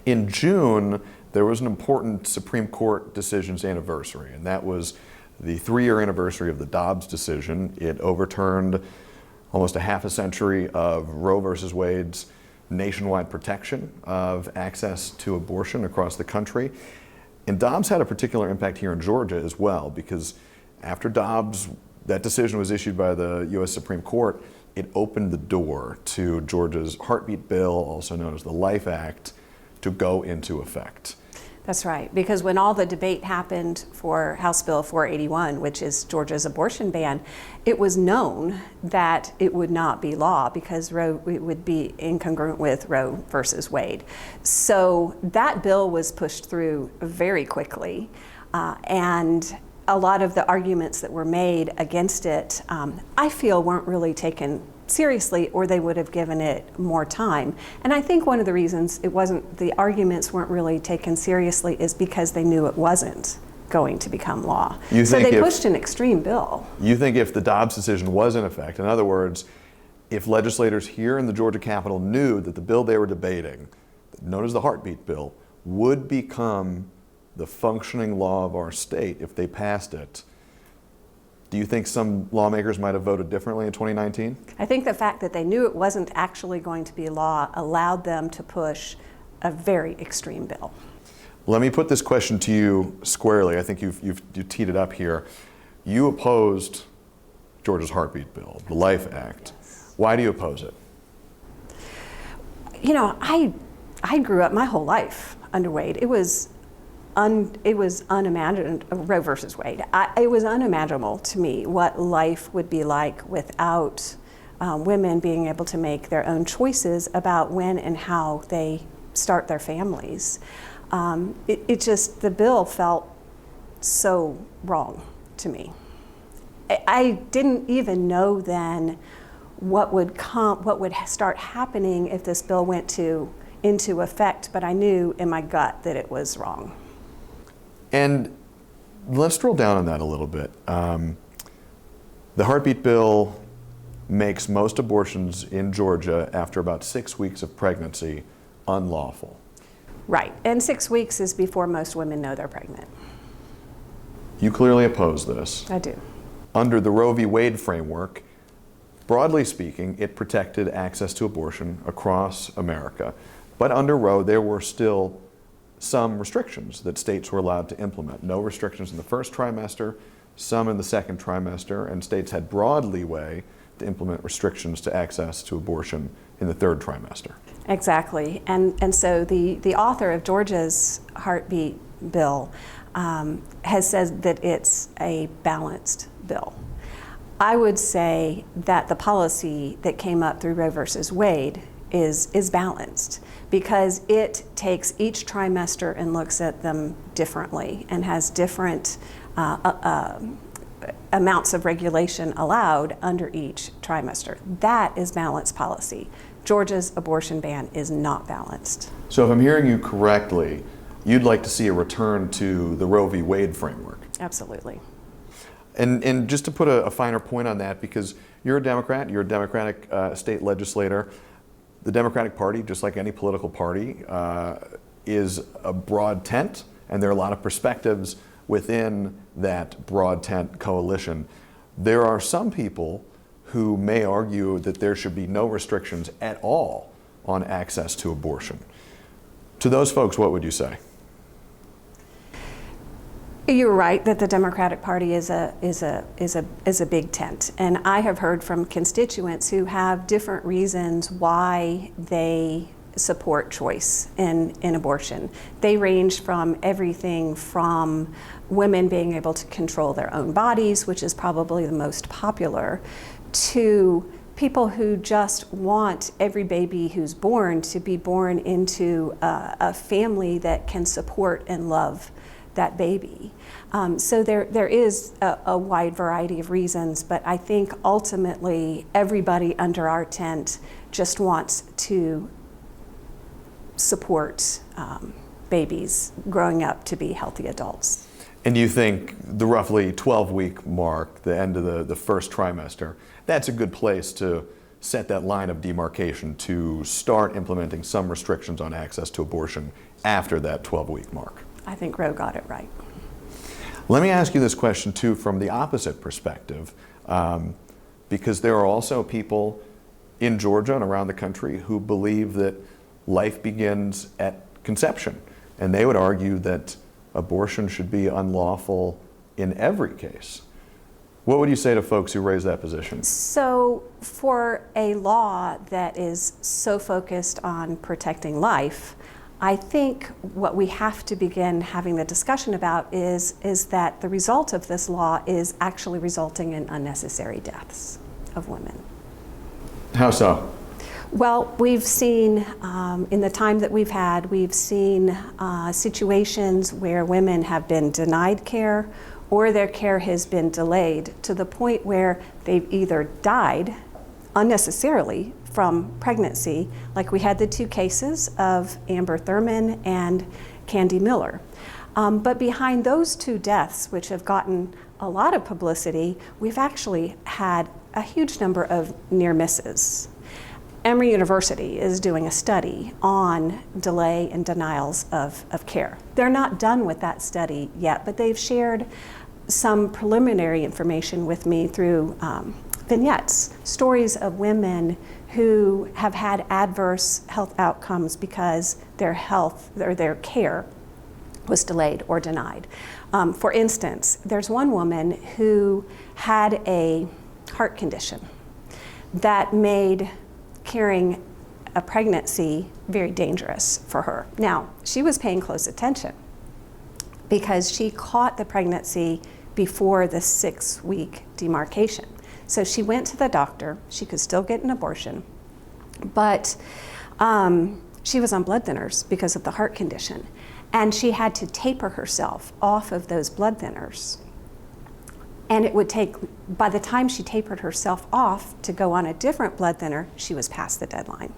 In June, there was an important Supreme Court decision's anniversary, and that was the 3-year anniversary of the Dobbs decision. It overturned almost a half a century of Roe versus Wade's nationwide protection of access to abortion across the country. And Dobbs had a particular impact here in Georgia as well, because after Dobbs, that decision was issued by the U.S. Supreme Court, it opened the door to Georgia's heartbeat bill, also known as the Life Act, to go into effect. That's right, because when all the debate happened for House Bill 481, which is Georgia's abortion ban, it was known that it would not be law because it would be incongruent with Roe versus Wade. So that bill was pushed through very quickly, and a lot of the arguments that were made against it, I feel weren't really taken seriously, or they would have given it more time. And I think one of the reasons the arguments weren't really taken seriously is because they knew it wasn't going to become law. So they pushed an extreme bill. You think if the Dobbs decision was in effect, in other words, if legislators here in the Georgia Capitol knew that the bill they were debating, known as the heartbeat bill, would become the functioning law of our state if they passed it, do you think some lawmakers might have voted differently in 2019? I think the fact that they knew it wasn't actually going to be law allowed them to push a very extreme bill. Let me put this question to you squarely. I think you've teed it up here. You opposed Georgia's heartbeat bill, the Life Act. Yes. Why do you oppose it? You know, I grew up my whole life under Wade. It was unimaginable, Roe versus Wade. It was unimaginable to me what life would be like without women being able to make their own choices about when and how they start their families. The bill felt so wrong to me. I didn't even know then what would start happening if this bill went into effect, but I knew in my gut that it was wrong. And let's drill down on that a little bit. The heartbeat bill makes most abortions in Georgia after about 6 weeks of pregnancy unlawful. Right, and 6 weeks is before most women know they're pregnant. You clearly oppose this. I do. Under the Roe v. Wade framework, broadly speaking, it protected access to abortion across America. But under Roe, there were still some restrictions that states were allowed to implement. No restrictions in the first trimester, some in the second trimester, and states had broad leeway to implement restrictions to access to abortion in the third trimester. Exactly, and so the author of Georgia's heartbeat bill has said that it's a balanced bill. I would say that the policy that came up through Roe versus Wade is balanced, because it takes each trimester and looks at them differently and has different amounts of regulation allowed under each trimester. That is balanced policy. Georgia's abortion ban is not balanced. So if I'm hearing you correctly, you'd like to see a return to the Roe v. Wade framework? Absolutely. And just to put a finer point on that, because you're a Democrat, you're a Democratic state legislator. The Democratic Party, just like any political party, is a broad tent, and there are a lot of perspectives within that broad tent coalition. There are some people who may argue that there should be no restrictions at all on access to abortion. To those folks, what would you say? You're right that the Democratic Party is a big tent, and I have heard from constituents who have different reasons why they support choice in abortion. They range from everything from women being able to control their own bodies, which is probably the most popular, to people who just want every baby who's born to be born into a family that can support and love that baby. So there is a wide variety of reasons, but I think ultimately everybody under our tent just wants to support babies growing up to be healthy adults. And you think the roughly 12-week mark, the end of the first trimester, that's a good place to set that line of demarcation to start implementing some restrictions on access to abortion after that 12-week mark? I think Roe got it right. Let me ask you this question too from the opposite perspective, because there are also people in Georgia and around the country who believe that life begins at conception, and they would argue that abortion should be unlawful in every case. What would you say to folks who raise that position? So for a law that is so focused on protecting life, I think what we have to begin having the discussion about is that the result of this law is actually resulting in unnecessary deaths of women. How so? Well, we've seen, in the time that we've seen situations where women have been denied care or their care has been delayed to the point where they've either died unnecessarily from pregnancy, like we had the two cases of Amber Thurman and Candy Miller. But behind those two deaths, which have gotten a lot of publicity, we've actually had a huge number of near misses. Emory University is doing a study on delay and denials of care. They're not done with that study yet, but they've shared some preliminary information with me through vignettes, stories of women who have had adverse health outcomes because their health or their care was delayed or denied. For instance, there's one woman who had a heart condition that made carrying a pregnancy very dangerous for her. Now, she was paying close attention because she caught the pregnancy before the 6-week demarcation. So she went to the doctor. She could still get an abortion, but she was on blood thinners because of the heart condition. And she had to taper herself off of those blood thinners. And it would take, by the time she tapered herself off to go on a different blood thinner, she was past the deadline.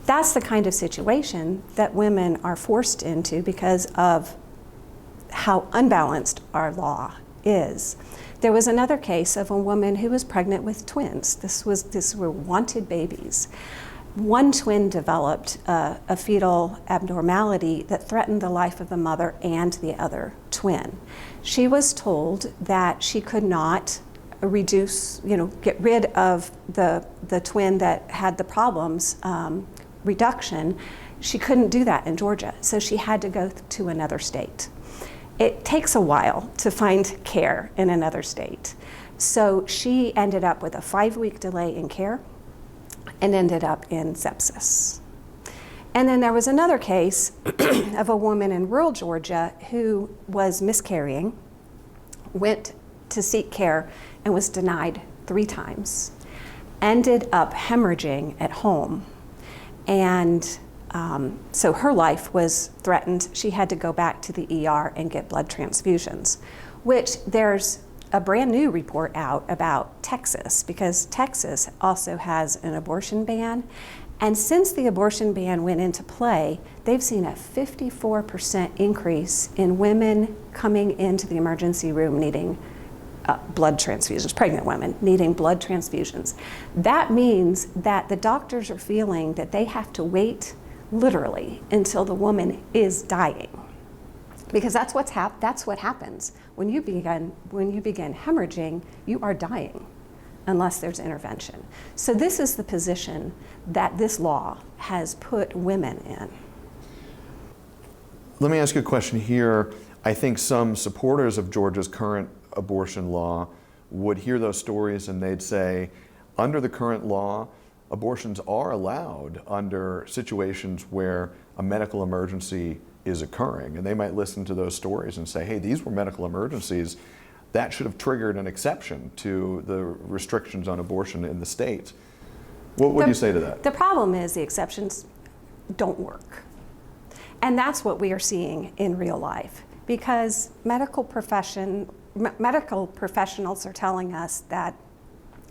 That's the kind of situation that women are forced into because of how unbalanced our law is. There was another case of a woman who was pregnant with twins. These were wanted babies. One twin developed a fetal abnormality that threatened the life of the mother and the other twin. She was told that she could not get rid of the twin that had the problems, reduction. She couldn't do that in Georgia, so she had to go to another state. It takes a while to find care in another state. So she ended up with a 5-week delay in care and ended up in sepsis. And then there was another case of a woman in rural Georgia who was miscarrying, went to seek care and was denied 3 times, ended up hemorrhaging at home. And so her life was threatened. She had to go back to the ER and get blood transfusions, which there's a brand new report out about Texas, because Texas also has an abortion ban. And since the abortion ban went into play, they've seen a 54% increase in women coming into the emergency room needing blood transfusions, pregnant women needing blood transfusions. That means that the doctors are feeling that they have to wait literally until the woman is dying. Because that's what happens. When you begin hemorrhaging, you are dying unless there's intervention. So this is the position that this law has put women in. Let me ask you a question here. I think some supporters of Georgia's current abortion law would hear those stories and they'd say, under the current law, abortions are allowed under situations where a medical emergency is occurring. And they might listen to those stories and say, hey, these were medical emergencies. That should have triggered an exception to the restrictions on abortion in the state. What would you say to that? The problem is the exceptions don't work. And that's what we are seeing in real life, because medical professionals are telling us that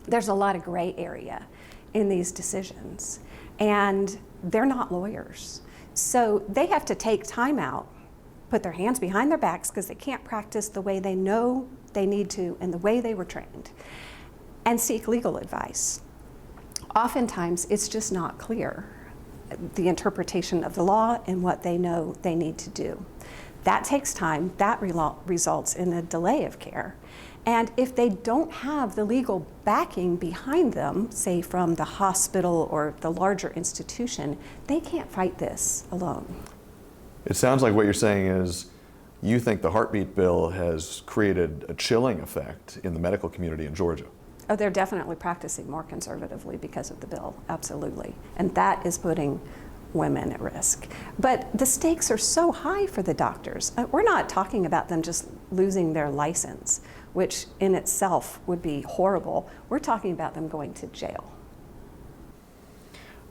there's a lot of gray area in these decisions, and they're not lawyers. So they have to take time out, put their hands behind their backs because they can't practice the way they know they need to and the way they were trained, and seek legal advice. Oftentimes, it's just not clear, the interpretation of the law and what they know they need to do. That takes time. That results in a delay of care. And if they don't have the legal backing behind them, say from the hospital or the larger institution, they can't fight this alone. It sounds like what you're saying is you think the heartbeat bill has created a chilling effect in the medical community in Georgia. Oh, they're definitely practicing more conservatively because of the bill, absolutely. And that is putting women at risk. But the stakes are so high for the doctors. We're not talking about them just losing their license, which in itself would be horrible. We're talking about them going to jail.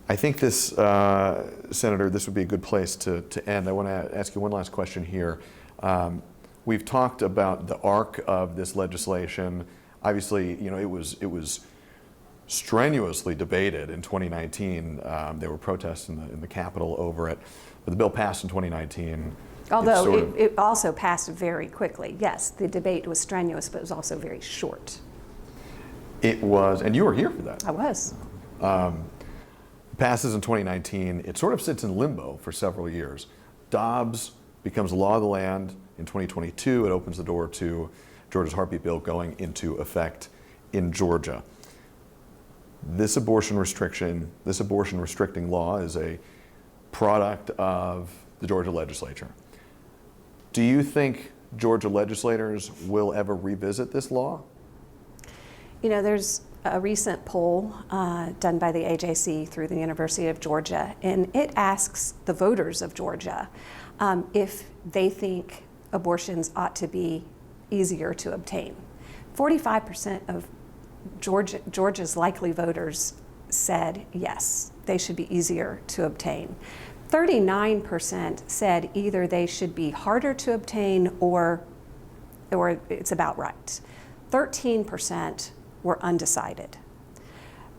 I think this, Senator, this would be a good place to end. I want to ask you one last question here. We've talked about the arc of this legislation. Obviously, you know, it was strenuously debated in 2019. There were protests in the Capitol over it, but the bill passed in 2019. Although it also passed very quickly. Yes, the debate was strenuous, but it was also very short. It was, and you were here for that. I was. Passes in 2019. It sort of sits in limbo for several years. Dobbs becomes the law of the land in 2022. It opens the door to Georgia's heartbeat bill going into effect in Georgia. This abortion restriction, this abortion restricting law is a product of the Georgia legislature. Do you think Georgia legislators will ever revisit this law? You know, there's a recent poll done by the AJC through the University of Georgia, and it asks the voters of Georgia if they think abortions ought to be easier to obtain. 45% of Georgia's likely voters said yes, they should be easier to obtain. 39% said either they should be harder to obtain or it's about right. 13% were undecided.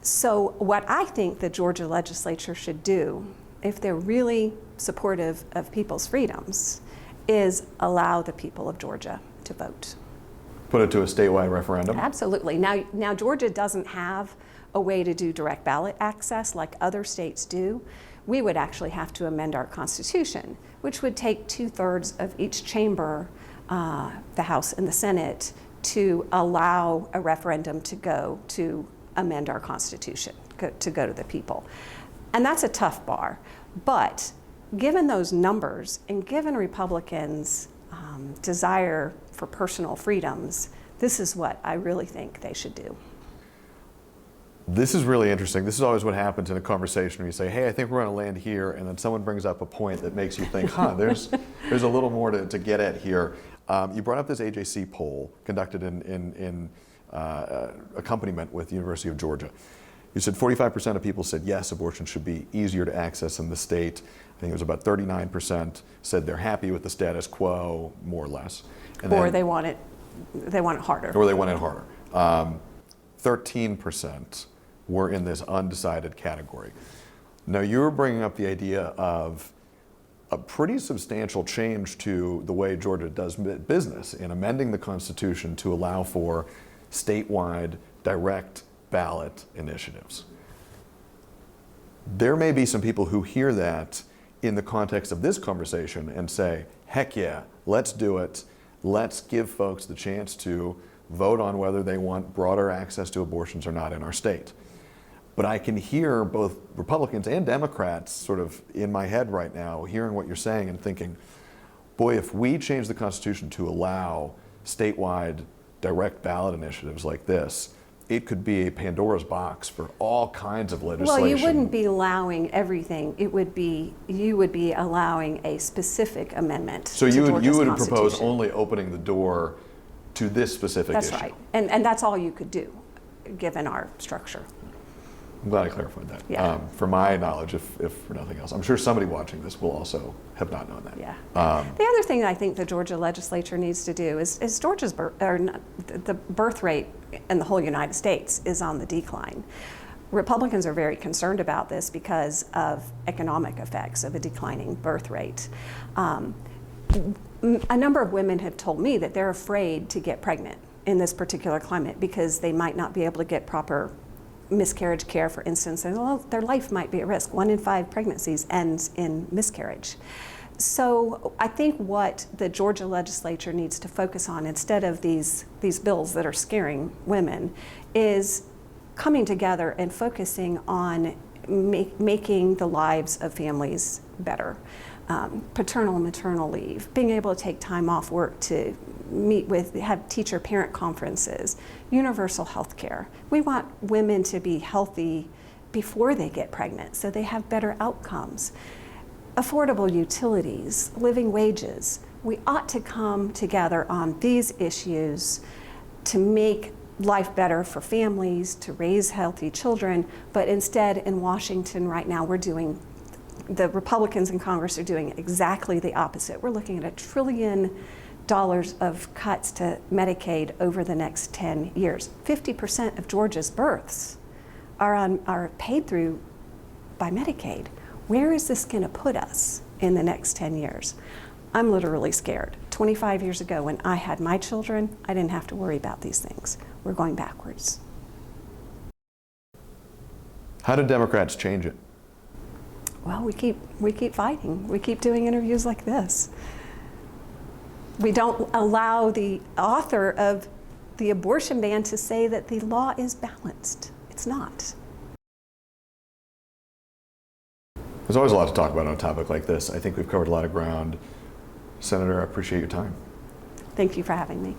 So what I think the Georgia legislature should do, if they're really supportive of people's freedoms, is allow the people of Georgia to vote. Put it to a statewide referendum? Absolutely. Now Georgia doesn't have a way to do direct ballot access like other states do. We would actually have to amend our Constitution, which would take 2/3 of each chamber, the House and the Senate, to allow a referendum to go to amend our Constitution, to go to the people. And that's a tough bar. But given those numbers and given Republicans' desire for personal freedoms, this is what I really think they should do. This is really interesting. This is always what happens in a conversation where you say, hey, I think we're going to land here, and then someone brings up a point that makes you think, there's a little more to get at here. You brought up this AJC poll conducted in accompaniment with the University of Georgia. You said 45% of people said yes, abortion should be easier to access in the state. I think it was about 39% said they're happy with the status quo, more or less. And or then, they want it harder. Or they want it harder. 13% were in this undecided category. Now you're bringing up the idea of a pretty substantial change to the way Georgia does business in amending the Constitution to allow for statewide direct ballot initiatives. There may be some people who hear that in the context of this conversation and say, heck yeah, let's do it. Let's give folks the chance to vote on whether they want broader access to abortions or not in our state. But I can hear both Republicans and Democrats sort of in my head right now, hearing what you're saying and thinking, boy, if we change the Constitution to allow statewide direct ballot initiatives like this, it could be a Pandora's box for all kinds of legislation. Well, you wouldn't be allowing everything. You would be allowing a specific amendment. So to you Georgia's would propose Constitution. only opening the door to this specific issue. That's right, and that's all you could do, given our structure. I'm glad I clarified that. Yeah. For my knowledge, if for nothing else, I'm sure somebody watching this will also have not known that. Yeah. The other thing I think the Georgia legislature needs to do is Georgia's the birth rate in the whole United States is on the decline. Republicans are very concerned about this because of economic effects of a declining birth rate. A number of women have told me that they're afraid to get pregnant in this particular climate because they might not be able to get proper miscarriage care, for instance, and well, their life might be at risk. 1 in 5 pregnancies ends in miscarriage. So I think what the Georgia legislature needs to focus on, instead of these bills that are scaring women, is coming together and focusing on making the lives of families better. Paternal and maternal leave, being able to take time off work to meet with, have teacher-parent conferences, universal health care. We want women to be healthy before they get pregnant so they have better outcomes. Affordable utilities, living wages. We ought to come together on these issues to make life better for families, to raise healthy children, but instead in Washington right now the Republicans in Congress are doing exactly the opposite. We're looking at $1 trillion of cuts to Medicaid over the next 10 years. 50% of Georgia's births are paid through by Medicaid. Where is this going to put us in the next 10 years? I'm literally scared. 25 years ago when I had my children, I didn't have to worry about these things. We're going backwards. How did Democrats change it? Well, we keep fighting. We keep doing interviews like this. We don't allow the author of the abortion ban to say that the law is balanced. It's not. There's always a lot to talk about on a topic like this. I think we've covered a lot of ground. Senator, I appreciate your time. Thank you for having me.